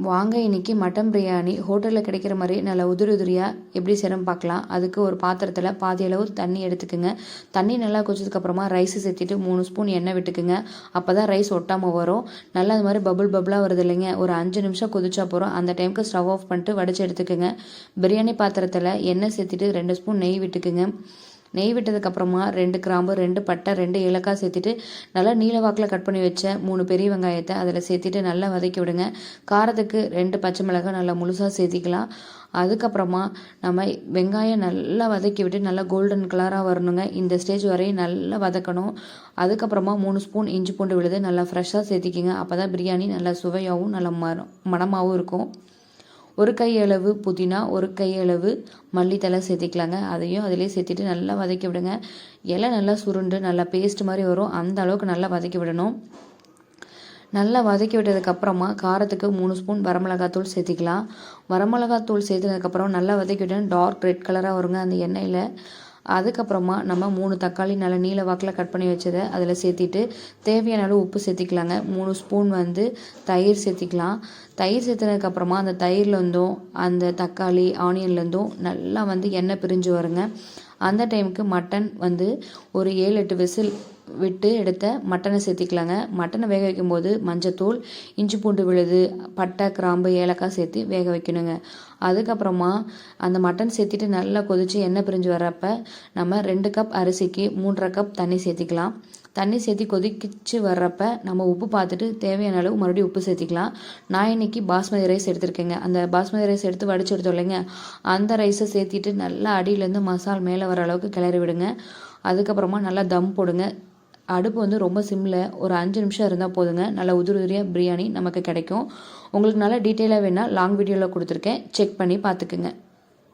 வாங்க இன்னைக்கு மட்டன் பிரியாணி ஹோட்டலில் கிடைக்கிற மாதிரி நல்லா உதிரி உதிரியாக எப்படி செய்யணும் பார்க்கலாம். அதுக்கு ஒரு பாத்திரத்தில் பாதி அளவு தண்ணி எடுத்துக்குங்க. தண்ணி நல்லா கொதிச்சதுக்கப்புறமா ரைஸ் சேர்த்திட்டு 3 ஸ்பூன் எண்ணெய் விட்டுக்குங்க. அப்போ தான் ரைஸ் ஒட்டாமல் வரும். நல்லா அது மாதிரி பபுளாக வருது இல்லைங்க, ஒரு 5 நிமிஷம் கொதிச்சா போகிறோம். அந்த டைமுக்கு ஸ்டவ் ஆஃப் பண்ணிட்டு வடித்து எடுத்துக்குங்க. பிரியாணி பாத்திரத்தில் எண்ணெய் சேர்த்திட்டு 2 ஸ்பூன் நெய் விட்டுக்குங்க. நெய் விட்டதுக்கப்புறமா 2 கிராம்பு, 2 பட்டை, 2 ஏலக்காய் சேர்த்துட்டு நல்லா நீல வாக்கில் கட் பண்ணி வச்ச 3 பெரிய வெங்காயத்தை அதில் சேர்த்துட்டு நல்லா வதக்கி விடுங்க. காரத்துக்கு 2 பச்சை மிளகாய் நல்லா முழுசாக சேர்த்திக்கலாம். அதுக்கப்புறமா நம்ம வெங்காயம் நல்லா வதக்கி விட்டு நல்லா கோல்டன் கலராக வரணுங்க. இந்த ஸ்டேஜ் வரையும் நல்லா வதக்கணும். அதுக்கப்புறமா 3 ஸ்பூன் இஞ்சி பூண்டு விழுது நல்லா ஃப்ரெஷ்ஷாக சேர்த்திக்கிங்க. அப்போ தான் பிரியாணி நல்லா சுவையாகவும் நல்லா மணமாகவும் இருக்கும். ஒரு கையளவு புதினா, ஒரு கையளவு மல்லித்தலை சேர்த்திக்கலாங்க. அதையும் அதிலே சேர்த்திட்டு நல்லா வதக்கி விடுங்க. இலை நல்லா சுருண்டு நல்லா பேஸ்ட் மாதிரி வரும், அந்த அளவுக்கு நல்லா வதக்கி விடணும். நல்லா வதக்கி விட்டதுக்கப்புறமா காரத்துக்கு 3 ஸ்பூன் வரமிளகாத்தூள் சேர்த்திக்கலாம். வரமிளகாத்தூள் சேர்த்ததுக்கப்புறம் நல்லா வதக்கி விட்டு டார்க் ரெட் கலராக வருங்க அந்த எண்ணெயில். அதுக்கப்புறமா நம்ம 3 தக்காளி நல்லா நீல வாக்கில் கட் பண்ணி வச்சதை அதில் சேர்த்திட்டு தேவையான அளவு உப்பு சேர்த்திக்கலாங்க. 3 ஸ்பூன் தயிர் சேர்த்திக்கலாம். தயிர் சேர்த்ததுக்கப்புறமா அந்த தயிர்லேருந்தும் அந்த தக்காளி ஆனியன்லேருந்தும் நல்லா எண்ணெய் பிரிஞ்சு வருங்க. அந்த டைமுக்கு மட்டன் ஒரு 7-8 விசில் விட்டு எடுத்த மட்டனை சேர்த்திக்கலாங்க. மட்டனை வேக வைக்கும்போது மஞ்சத்தூள், இஞ்சி பூண்டு விழுது, பட்டை, கிராம்பு, ஏலக்காய் சேர்த்து வேக வைக்கணுங்க. அதுக்கப்புறமா அந்த மட்டன் சேர்த்திட்டு நல்லா கொதித்து எண்ணெய் பிரிஞ்சு வர்றப்ப நம்ம 2 கப் அரிசிக்கு 3.5 கப் தண்ணி சேர்த்திக்கலாம். தண்ணி சேர்த்தி கொதிச்சு வர்றப்ப நம்ம உப்பு பார்த்துட்டு தேவையான அளவு மறுபடியும் உப்பு சேர்த்திக்கலாம். நான் இன்னைக்கு பாஸ்மதி ரைஸ் எடுத்திருக்கேங்க. அந்த பாஸ்மதி ரைஸ் எடுத்து வடிச்சு எடுத்தோம் இல்லைங்க, அந்த ரைஸை சேர்த்திட்டு நல்லா அடியிலேருந்து மசால் மேலே வர அளவுக்கு கிளறி விடுங்க. அதுக்கப்புறமா நல்லா தம் போடுங்க. அடுப்பு ரொம்ப சிம்மில் ஒரு 5 நிமிஷம் இருந்தால் போதுங்க. நல்லா உதிரியாக பிரியாணி நமக்கு கிடைக்கும். உங்களுக்கு நல்லா டீட்டெயிலாக வேணால் லாங் வீடியோவில் கொடுத்துருக்கேன், செக் பண்ணி பார்த்துக்குங்க.